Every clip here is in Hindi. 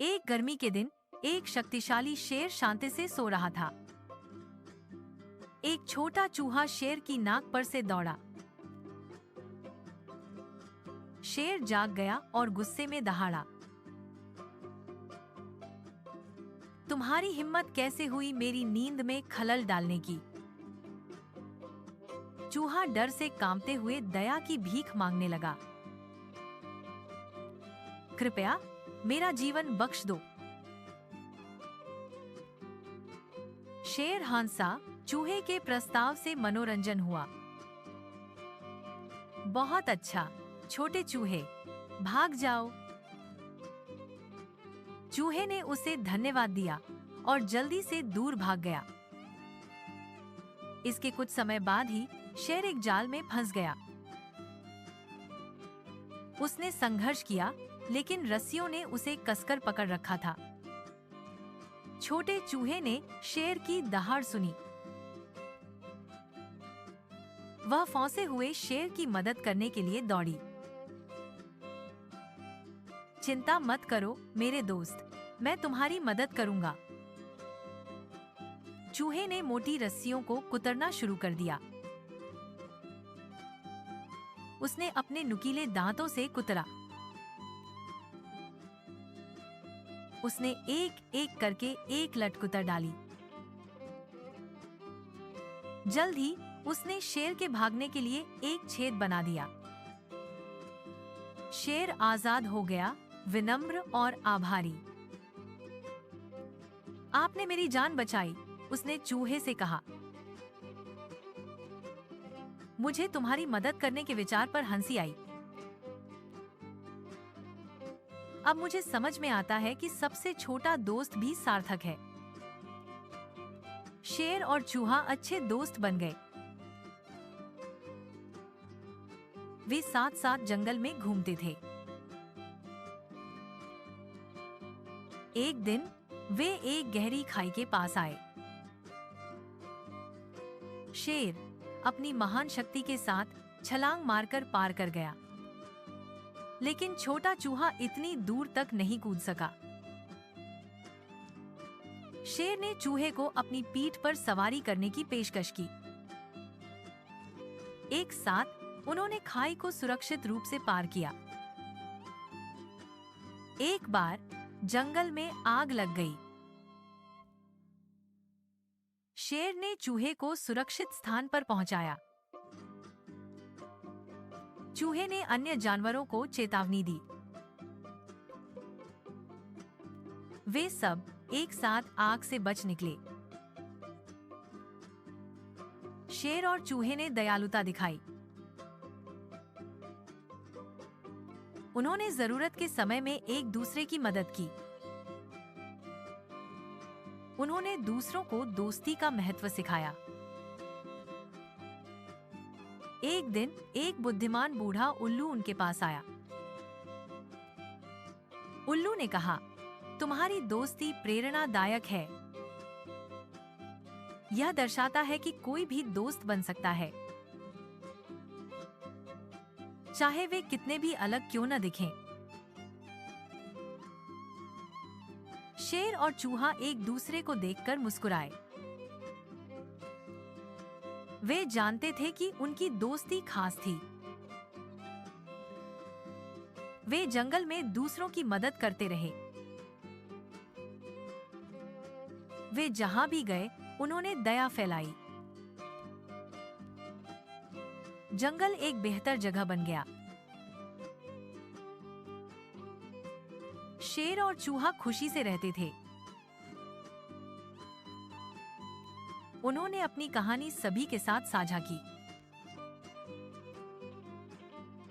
एक गर्मी के दिन एक शक्तिशाली शेर शांति से सो रहा था। एक छोटा चूहा शेर की नाक पर से दौड़ा। शेर जाग गया और गुस्से में दहाड़ा। तुम्हारी हिम्मत कैसे हुई मेरी नींद में खलल डालने की? चूहा डर से कांपते हुए दया की भीख मांगने लगा। कृपया मेरा जीवन बख्श दो। शेर हंसा। चूहे के प्रस्ताव से मनोरंजन हुआ। बहुत अच्छा छोटे चूहे, भाग जाओ। चूहे ने उसे धन्यवाद दिया और जल्दी से दूर भाग गया। इसके कुछ समय बाद ही शेर एक जाल में फंस गया। उसने संघर्ष किया, लेकिन रस्सियों ने उसे कसकर पकड़ रखा था। छोटे चूहे ने शेर की दहाड़ सुनी। वह फंसे हुए शेर की मदद करने के लिए दौड़ी। चिंता मत करो मेरे दोस्त, मैं तुम्हारी मदद करूंगा। चूहे ने मोटी रस्सियों को कुतरना शुरू कर दिया। उसने अपने नुकीले दांतों से कुतरा। उसने एक एक करके एक लट कुतर डाली। जल्द ही उसने शेर के भागने के लिए एक छेद बना दिया। शेर आजाद हो गया, विनम्र और आभारी। आपने मेरी जान बचाई, उसने चूहे से कहा। मुझे तुम्हारी मदद करने के विचार पर हंसी आई। अब मुझे समझ में आता है कि सबसे छोटा दोस्त भी सार्थक है। शेर और चूहा अच्छे दोस्त बन गए। वे साथ साथ जंगल में घूमते थे। एक दिन वे एक गहरी खाई के पास आए। शेर अपनी महान शक्ति के साथ छलांग मारकर पार कर गया, लेकिन छोटा चूहा इतनी दूर तक नहीं कूद सका। शेर ने चूहे को अपनी पीठ पर सवारी करने की पेशकश की। एक साथ उन्होंने खाई को सुरक्षित रूप से पार किया। एक बार जंगल में आग लग गई। शेर ने चूहे को सुरक्षित स्थान पर पहुंचाया। चूहे ने अन्य जानवरों को चेतावनी दी। वे सब एक साथ आग से बच निकले। शेर और चूहे ने दयालुता दिखाई। उन्होंने जरूरत के समय में एक दूसरे की मदद की। उन्होंने दूसरों को दोस्ती का महत्व सिखाया। एक दिन एक बुद्धिमान बूढ़ा उल्लू उनके पास आया। उल्लू ने कहा, तुम्हारी दोस्ती प्रेरणादायक है। यह दर्शाता है कि कोई भी दोस्त बन सकता है, चाहे वे कितने भी अलग क्यों न दिखें। शेर और चूहा एक दूसरे को देखकर मुस्कुराए। वे जानते थे कि उनकी दोस्ती खास थी। वे जंगल में दूसरों की मदद करते रहे। वे जहां भी गए, उन्होंने दया फैलाई। जंगल एक बेहतर जगह बन गया। शेर और चूहा खुशी से रहते थे। उन्होंने अपनी कहानी सभी के साथ साझा की।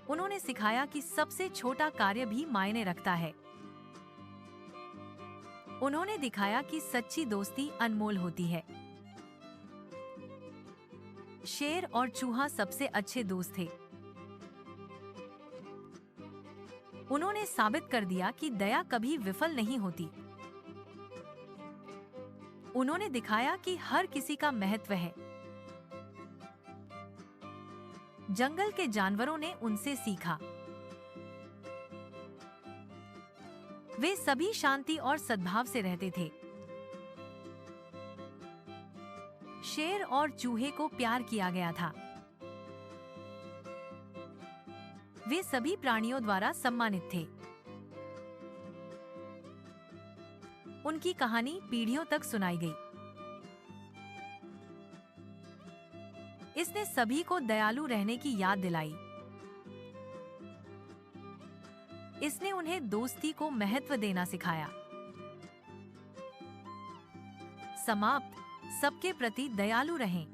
उन्होंने सिखाया कि सबसे छोटा कार्य भी मायने रखता है। उन्होंने दिखाया कि सच्ची दोस्ती अनमोल होती है। शेर और चूहा सबसे अच्छे दोस्त थे। उन्होंने साबित कर दिया कि दया कभी विफल नहीं होती। उन्होंने दिखाया कि हर किसी का महत्व है। जंगल के जानवरों ने उनसे सीखा। वे सभी शांति और सद्भाव से रहते थे। शेर और चूहे को प्यार किया गया था। वे सभी प्राणियों द्वारा सम्मानित थे। उनकी कहानी पीढ़ियों तक सुनाई गई। इसने सभी को दयालु रहने की याद दिलाई। इसने उन्हें दोस्ती को महत्व देना सिखाया। समाप्त। सबके प्रति दयालु रहें।